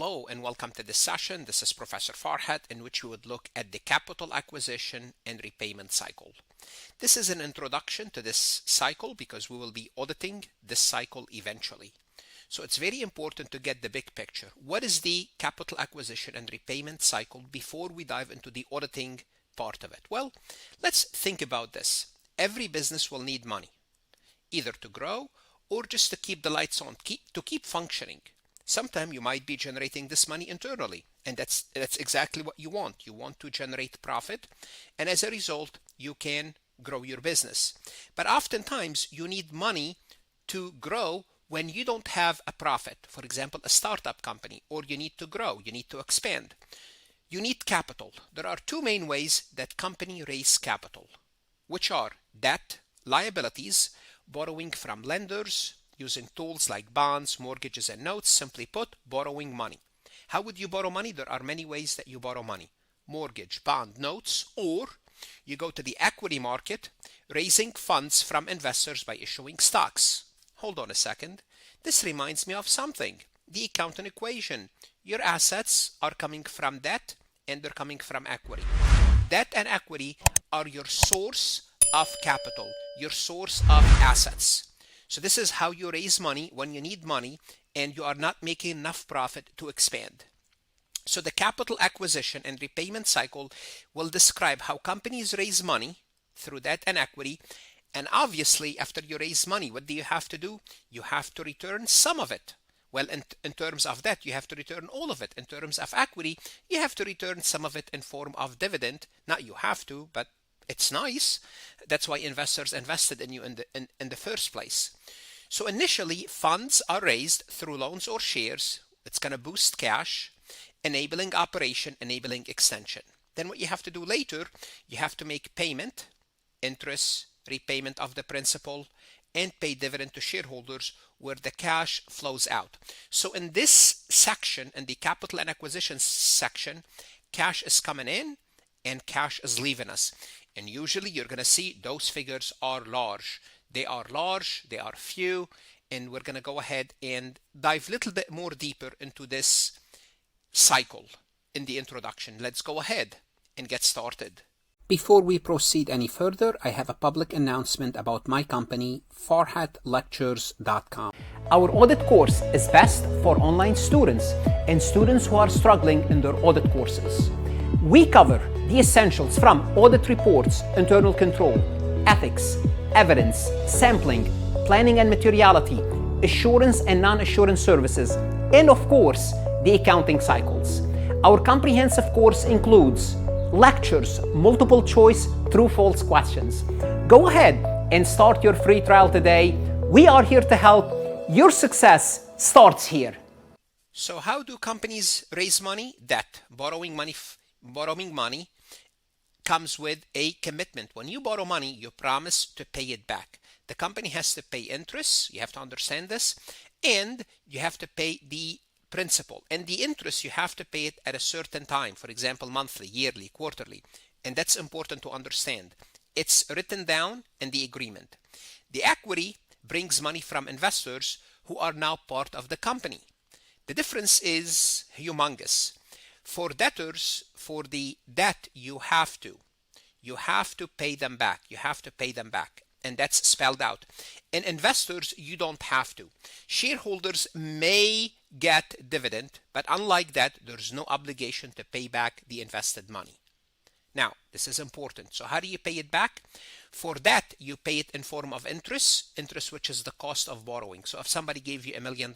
Hello and welcome to this session. This is Professor Farhat, in which we would look at the capital acquisition and repayment cycle. This is an introduction to this cycle because we will be auditing this cycle eventually. So it's very important to get the big picture. What is the capital acquisition and repayment cycle before we dive into the auditing part of it? Well, let's think about this. Every business will need money, either to grow or just to keep the lights on, to keep functioning. Sometimes you might be generating this money internally, and that's exactly what you want. You want to generate profit, and as a result, you can grow your business. But oftentimes, you need money to grow when you don't have a profit. For example, a startup company, or you need to grow, you need to expand. You need capital. There are two main ways that companies raise capital, which are debt, liabilities, borrowing from lenders, using tools like bonds, mortgages, and notes. Simply put, borrowing money. How would you borrow money? There are many ways that you borrow money. Mortgage, bond, notes, or you go to the equity market, raising funds from investors by issuing stocks. Hold on a second. This reminds me of something. The accounting equation. Your assets are coming from debt and they're coming from equity. Debt and equity are your source of capital, your source of assets. So this is how you raise money when you need money and you are not making enough profit to expand. So the capital acquisition and repayment cycle will describe how companies raise money through debt and equity. And obviously, after you raise money, what do you have to do? You have to return some of it. Well, in terms of debt, you have to return all of it. In terms of equity, you have to return some of it in form of dividend. Not you have to, but it's nice. That's why investors invested in you in the first place. So initially, funds are raised through loans or shares. It's going to boost cash, enabling operation, enabling extension. Then what you have to do later, you have to make payment, interest, repayment of the principal, and pay dividend to shareholders where the cash flows out. So in this section, in the capital and acquisition section, cash is coming in and cash is leaving us. And usually you're going to see those figures are large. They are large, they are few, and we're going to go ahead and dive a little bit more deeper into this cycle in the introduction. Let's go ahead and get started. Before we proceed any further, I have a public announcement about my company, farhatlectures.com. Our audit course is best for online students and students who are struggling in their audit courses. We cover the essentials from audit reports, internal control, ethics, evidence, sampling, planning and materiality, assurance and non-assurance services, and of course, the accounting cycles. Our comprehensive course includes lectures, multiple choice, true-false questions. Go ahead and start your free trial today. We are here to help. Your success starts here. So how do companies raise money? Debt, borrowing money comes with a commitment. When you borrow money, you promise to pay it back. The company has to pay interest. You have to understand this. And you have to pay the principal. And the interest, you have to pay it at a certain time. For example, monthly, yearly, quarterly. And that's important to understand. It's written down in the agreement. The equity brings money from investors who are now part of the company. The difference is humongous. For debtors, for the debt, you have to pay them back. You have to pay them back. And that's spelled out. And investors, you don't have to. Shareholders may get dividend, but unlike that, there's no obligation to pay back the invested money. Now, this is important. So how do you pay it back? For that, you pay it in form of interest, which is the cost of borrowing. So if somebody gave you $1 million,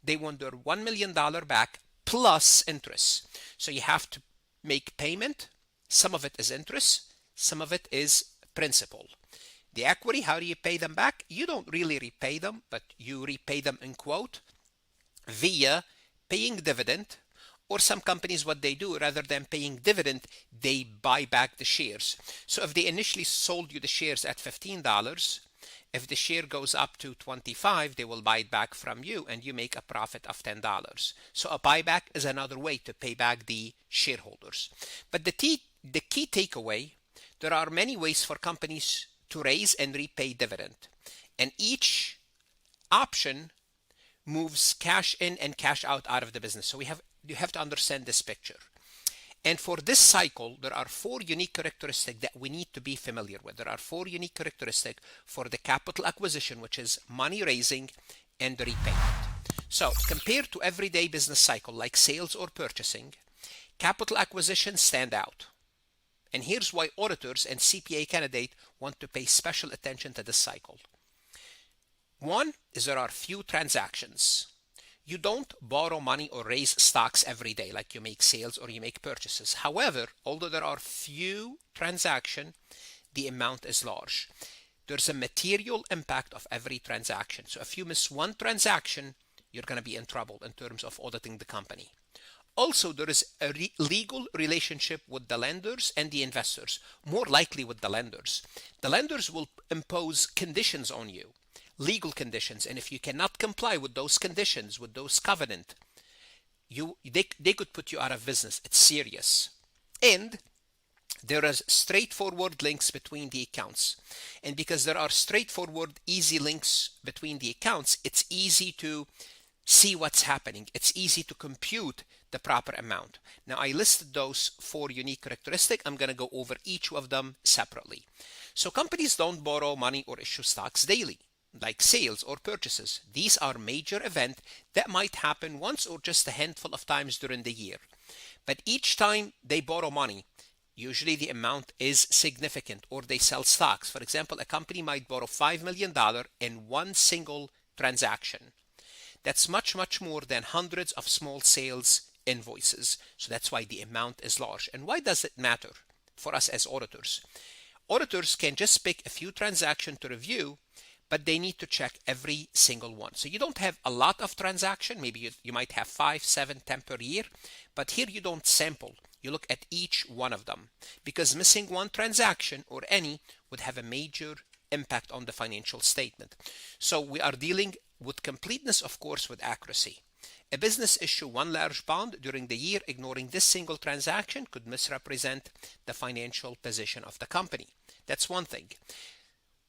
they want their $1 million back plus interest. So you have to make payment. Some of it is interest, some of it is principal. The equity, how do you pay them back? You don't really repay them, but you repay them in quote via paying dividend, or some companies, what they do, rather than paying dividend, they buy back the shares. So if they initially sold you the shares at $15, if the share goes up to $25, they will buy it back from you and you make a profit of $10. So a buyback is another way to pay back the shareholders. But the key takeaway, there are many ways for companies to raise and repay dividend. And each option moves cash in and cash out of the business. So you have to understand this picture. And for this cycle, there are four unique characteristics that we need to be familiar with. There are four unique characteristics for the capital acquisition, which is money raising and repayment. So compared to everyday business cycle like sales or purchasing, capital acquisition stand out. And here's why auditors and CPA candidate want to pay special attention to this cycle. One is there are few transactions. You don't borrow money or raise stocks every day like you make sales or you make purchases. However, although there are few transactions, the amount is large. There's a material impact of every transaction. So if you miss one transaction, you're going to be in trouble in terms of auditing the company. Also, there is a legal relationship with the lenders and the investors, more likely with the lenders. The lenders will impose conditions on you, legal conditions, and if you cannot comply with those conditions, with those covenants, they could put you out of business. It's serious. And there is straightforward links between the accounts. And because there are straightforward, easy links between the accounts, it's easy to see what's happening. It's easy to compute the proper amount. Now, I listed those four unique characteristics. I'm going to go over each of them separately. So companies don't borrow money or issue stocks daily, like sales or purchases. These are major events that might happen once or just a handful of times during the year. But each time they borrow money, usually the amount is significant, or they sell stocks. For example, a company might borrow $5 million in one single transaction. That's much, much more than hundreds of small sales invoices. So that's why the amount is large. And why does it matter for us as auditors? Auditors can just pick a few transactions to review, but they need to check every single one. So you don't have a lot of transaction. Maybe you might have 5, 7, 10 per year, but here you don't sample. You look at each one of them, because missing one transaction or any would have a major impact on the financial statement. So we are dealing with completeness, of course, with accuracy. A business issue one large bond during the year, ignoring this single transaction could misrepresent the financial position of the company. That's one thing.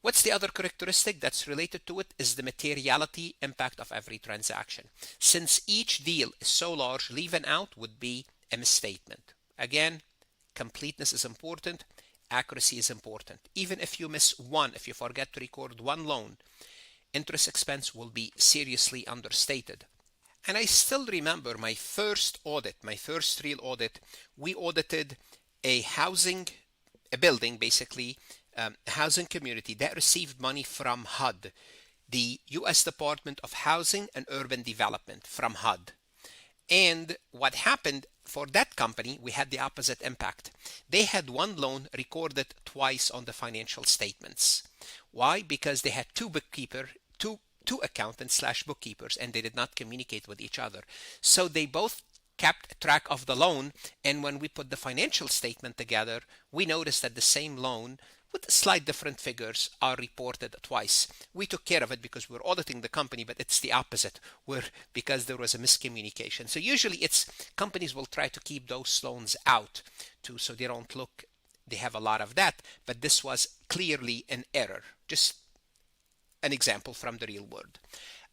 What's the other characteristic that's related to it is the materiality impact of every transaction. Since each deal is so large, leaving out would be a misstatement. Again, completeness is important, accuracy is important. Even if you miss one, if you forget to record one loan, interest expense will be seriously understated. And I still remember my first audit, my first real audit. We audited a building, basically, housing community that received money from HUD, the U.S. Department of Housing and Urban Development, from HUD. And what happened for that company, we had the opposite impact. They had one loan recorded twice on the financial statements. Why? Because they had two accountants / bookkeepers, and they did not communicate with each other. So they both kept track of the loan, and when we put the financial statement together, we noticed that the same loan with slight different figures are reported twice. We took care of it because we're auditing the company, but it's the opposite, because there was a miscommunication. So usually companies will try to keep those loans out too, so they don't look, they have a lot of that, but this was clearly an error. Just an example from the real world.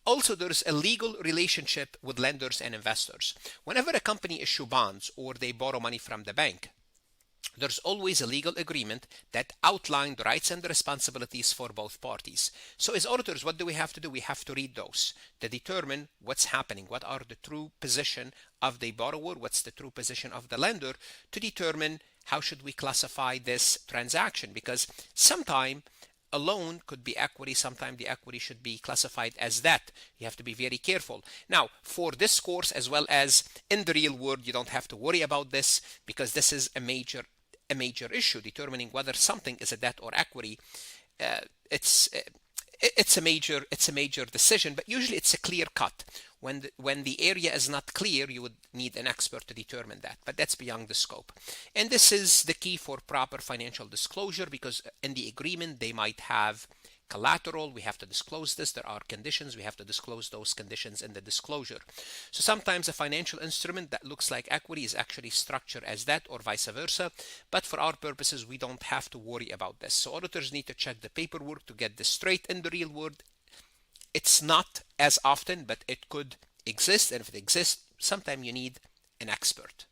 Also, there's a legal relationship with lenders and investors. Whenever a company issue bonds or they borrow money from the bank, there's always a legal agreement that outlines the rights and the responsibilities for both parties. So as auditors, what do we have to do? We have to read those to determine what's happening. What are the true position of the borrower? What's the true position of the lender, to determine how should we classify this transaction? Because sometimes a loan could be equity, sometimes the equity should be classified as debt. You have to be very careful. Now, for this course, as well as in the real world, you don't have to worry about this, because this is a major issue, determining whether something is a debt or equity. It's a major decision, but usually it's a clear cut. When the area is not clear, you would need an expert to determine that, but that's beyond the scope. And this is the key for proper financial disclosure, because in the agreement they might have collateral. We have to disclose this. There are conditions. We have to disclose those conditions in the disclosure. So sometimes a financial instrument that looks like equity is actually structured as debt, or vice versa. But for our purposes, we don't have to worry about this. So auditors need to check the paperwork to get this straight in the real world. It's not as often, but it could exist, and if it exists, sometimes you need an expert.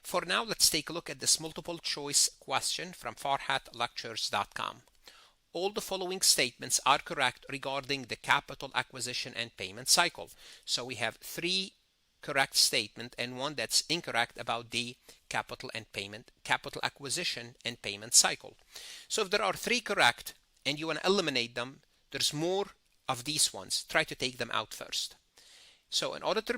For now, let's take a look at this multiple choice question from farhatlectures.com. All the following statements are correct regarding the capital acquisition and payment cycle. So we have 3 correct statements and 1 that's incorrect about the capital acquisition and payment cycle. So if there are 3 correct and you want to eliminate them, there's more of these ones. Try to take them out first. So an auditor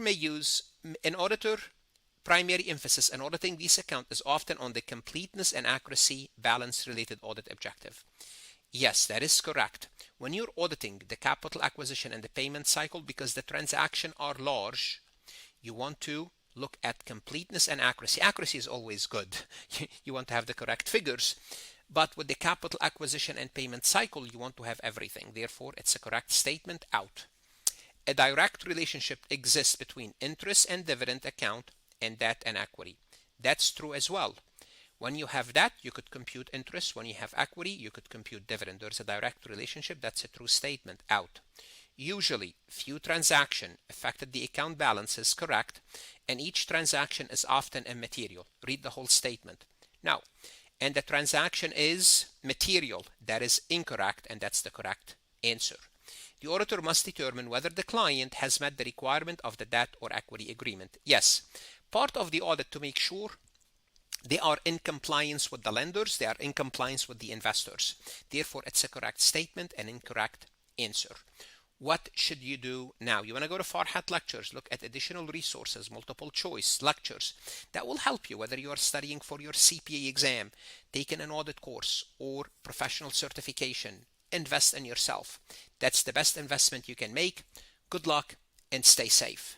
primary emphasis in auditing these accounts is often on the completeness and accuracy balance related audit objective. Yes, that is correct. When you're auditing the capital acquisition and the payment cycle, because the transactions are large, you want to look at completeness and accuracy. Accuracy is always good. You want to have the correct figures. But with the capital acquisition and payment cycle, you want to have everything. Therefore, it's a correct statement out. A direct relationship exists between interest and dividend account and debt and equity. That's true as well. When you have that, you could compute interest. When you have equity, you could compute dividend. There's a direct relationship. That's a true statement. Out. Usually, few transactions affected the account balances, correct, and each transaction is often immaterial. Read the whole statement. Now, and the transaction is material. That is incorrect, and that's the correct answer. The auditor must determine whether the client has met the requirement of the debt or equity agreement. Yes, part of the audit to make sure they are in compliance with the lenders, they are in compliance with the investors. Therefore, it's a correct statement and incorrect answer. What should you do now? You want to go to Farhat Lectures, look at additional resources, multiple choice lectures that will help you whether you are studying for your CPA exam, taking an audit course, or professional certification. Invest in yourself. That's the best investment you can make. Good luck and stay safe.